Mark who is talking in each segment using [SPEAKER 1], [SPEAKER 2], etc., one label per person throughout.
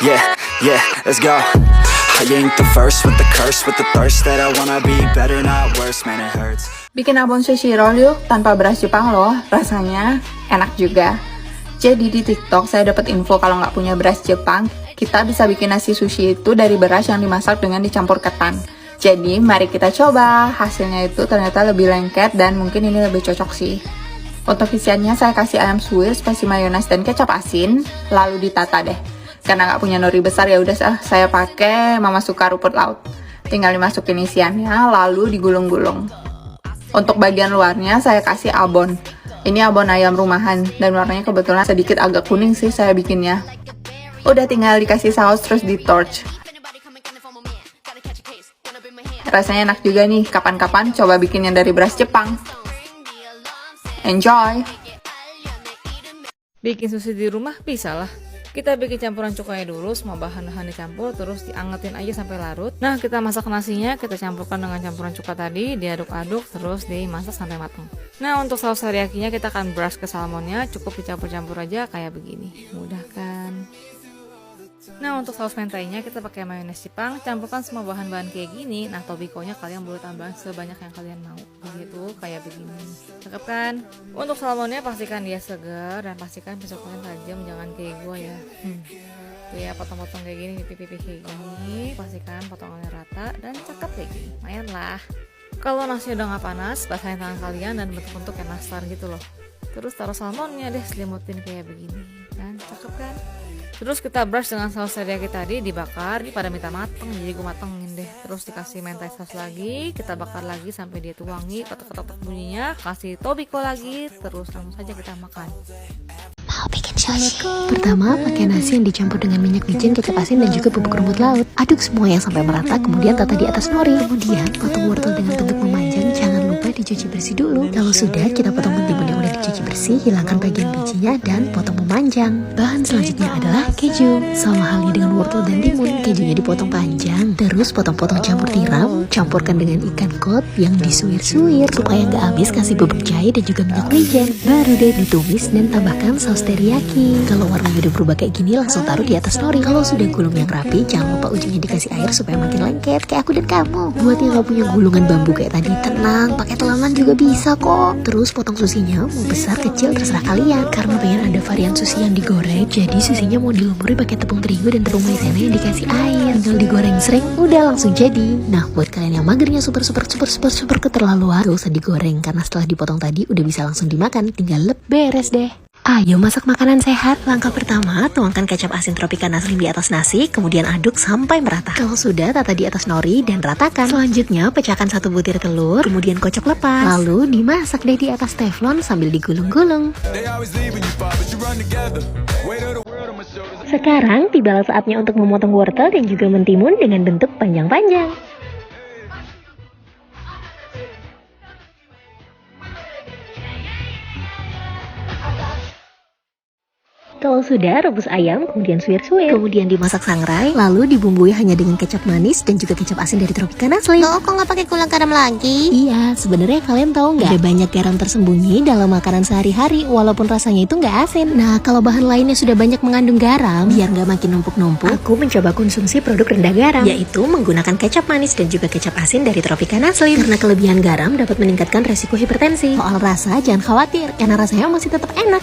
[SPEAKER 1] Yeah, yeah, let's go. I ain't the first with the curse, with the thirst that I wanna be better, not worse, man, it hurts.
[SPEAKER 2] Bikin abon sushi roll yuk, tanpa beras Jepang loh, rasanya enak juga. Jadi di TikTok saya dapat info kalau nggak punya beras Jepang, kita bisa bikin nasi sushi itu dari beras yang dimasak dengan dicampur ketan. Jadi mari kita coba, hasilnya itu ternyata lebih lengket dan mungkin ini lebih cocok sih. Untuk isiannya saya kasih ayam suwir, spasi mayones dan kecap asin, lalu ditata deh. Karena nggak punya nori besar ya udah saya pakai Mama Suka rumput laut. Tinggal dimasukin isiannya, lalu digulung-gulung. Untuk bagian luarnya saya kasih abon. Ini abon ayam rumahan dan warnanya kebetulan sedikit agak kuning sih saya bikinnya. Udah tinggal dikasih saus terus di torch. Rasanya enak juga nih, kapan-kapan coba bikin yang dari beras Jepang. Enjoy!
[SPEAKER 3] Bikin sushi di rumah bisa lah. Kita bikin campuran cukanya dulu, semua bahan-bahan dicampur, terus diangetin aja sampai larut. Nah, kita masak nasinya, kita campurkan dengan campuran cuka tadi, diaduk-aduk, terus dimasak sampai matang. Nah, untuk saus teriyakinya kita akan brush ke salmonnya, cukup dicampur-campur aja kayak begini. Mudah kan? Nah, untuk saus mentainya kita pakai mayones Jepang, campurkan semua bahan-bahan kayak gini. Nah, tobikonya kalian boleh tambahin sebanyak yang kalian mau. Begitu, kayak begini. Cakep kan? Untuk salmonnya pastikan dia segar dan pastikan pisau kalian tajam, jangan kayak gue ya. Tuh ya, potong-potong kayak gini, pipi-pipi kayak gini. Pastikan potongannya rata dan cakep kayak gini. Lumayan lah. Kalau nasi udah nggak panas, basahin tangan kalian dan bentuk-bentuk kayak nastar gitu loh. Terus taruh salmonnya deh, selimutin kayak begini. Dan cakep kan? Terus kita brush dengan saus teriyaki tadi, dibakar, ini pada minta mateng, jadi gue matengin deh. Terus dikasih mentai saus lagi, kita bakar lagi sampai dia tuh wangi, ketok-ketok bunyinya, kasih tobiko lagi, terus langsung saja kita makan.
[SPEAKER 4] Mau bikin sushi? Pertama, pakai nasi yang dicampur dengan minyak wijen, kecap asin, dan juga bubuk rumput laut. Aduk semua yang sampai merata, kemudian tata di atas nori. Kemudian, potong wortel dengan bentuk memanjang, jangan lupa dicuci bersih dulu. Kalau sudah, kita potong mentimun yang udah dicuci bersih, hilangkan bagian bijinya, dan potong memanjang. Bahan selanjutnya adalah keju. Sama halnya dengan wortel dan timun, kejunya dipotong panjang, terus potong-potong campur tiram, campurkan dengan ikan kod yang disuir-suir supaya nggak habis, kasih bubuk jahe dan juga minyak wijen. Baru deh ditumis dan tambahkan saus teriyaki. Kalau warnanya udah berubah kayak gini, langsung taruh di atas nori. Kalau sudah gulung yang rapi, jangan lupa ujungnya dikasih air supaya makin lengket kayak aku dan kamu. Buat yang nggak punya gulungan bambu kayak tadi, tenang, pakai telangan juga bisa kok. Terus potong susinya, mau besar kecil terserah kalian. Karena pengen ada varian sushi yang digoreng, jadi susinya mau dilumuri pakai tepung terigu dan tepung maizena yang dikasih air. Tinggal digoreng sering, udah langsung jadi. Nah, buat kalian yang magernya super keterlaluan, gak usah digoreng karena setelah dipotong tadi udah bisa langsung dimakan, tinggal beres deh. Ayo masak makanan sehat. Langkah pertama, tuangkan kecap asin Tropicana Slim di atas nasi, kemudian aduk sampai merata. Kalau sudah, tata di atas nori dan ratakan. Selanjutnya, pecahkan 1 butir telur, kemudian kocok lepas. Lalu dimasak deh di atas teflon sambil digulung-gulung. Sekarang tibalah saatnya untuk memotong wortel dan juga mentimun dengan bentuk panjang-panjang. Kalau sudah, rebus ayam, kemudian suwir-suwir, kemudian dimasak sangrai, lalu dibumbui hanya dengan kecap manis dan juga kecap asin dari Tropicana Slim. Loh, kok nggak pakai gula garam lagi? Iya, sebenarnya kalian tahu nggak? Ada banyak garam tersembunyi dalam makanan sehari-hari, walaupun rasanya itu nggak asin. Nah, kalau bahan lainnya sudah banyak mengandung garam, biar nggak makin numpuk-numpuk, aku mencoba konsumsi produk rendah garam, yaitu menggunakan kecap manis dan juga kecap asin dari Tropicana Slim. Karena kelebihan garam dapat meningkatkan resiko hipertensi. Soal rasa, jangan khawatir, karena rasanya masih tetap enak.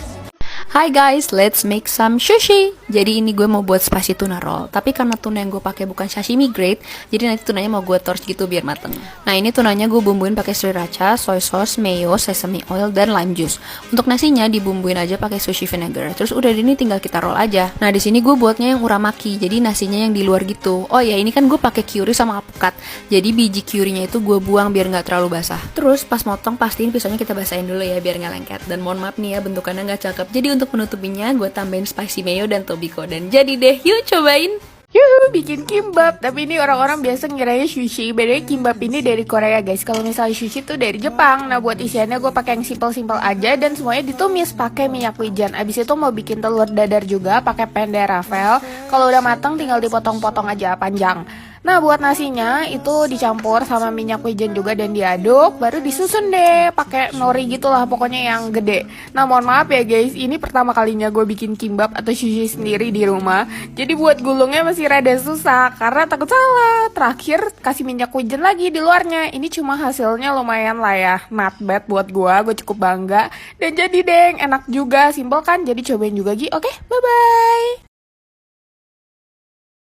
[SPEAKER 5] Hi guys, let's make some sushi. Jadi ini gue mau buat spicy tuna roll. Tapi karena tuna yang gue pakai bukan sashimi grade, jadi nanti tunanya mau gue torch gitu biar mateng. Nah ini tunanya gue bumbuin pakai sriracha, soy sauce, mayo, sesame oil, dan lime juice. Untuk nasinya dibumbuin aja pakai sushi vinegar. Terus udah ini tinggal kita roll aja. Nah di sini gue buatnya yang uramaki, jadi nasinya yang di luar gitu. Oh ya ini kan gue pakai curry sama apukat. Jadi biji currynya itu gue buang biar nggak terlalu basah. Terus pas motong pastiin pisaunya kita basahin dulu ya biar nggak lengket. Dan mohon maaf nih ya bentukannya nggak cakep. Jadi untuk penutupinya gue tambahin spicy mayo dan tobiko dan jadi deh, yuk cobain.
[SPEAKER 6] Yuhu, bikin kimbap. Tapi ini orang-orang biasa ngiranya sushi. Bedanya kimbap ini dari Korea guys. Kalau misalnya sushi tuh dari Jepang. Nah buat isiannya gue pakai yang simple-simple aja dan semuanya ditumis pakai minyak wijen. Abis itu mau bikin telur dadar juga pakai penne Ravel. Kalau udah matang tinggal dipotong-potong aja panjang. Nah buat nasinya itu dicampur sama minyak wijen juga dan diaduk, baru disusun deh pakai nori gitulah pokoknya yang gede. Nah mohon maaf ya guys, ini pertama kalinya gue bikin kimbap atau sushi sendiri di rumah. Jadi buat gulungnya masih rada susah karena takut salah. Terakhir kasih minyak wijen lagi di luarnya. Ini cuma hasilnya lumayan lah ya, not bad buat gue cukup bangga. Dan jadi deng, enak juga, simpel kan? Jadi cobain juga Gi, oke? Bye-bye!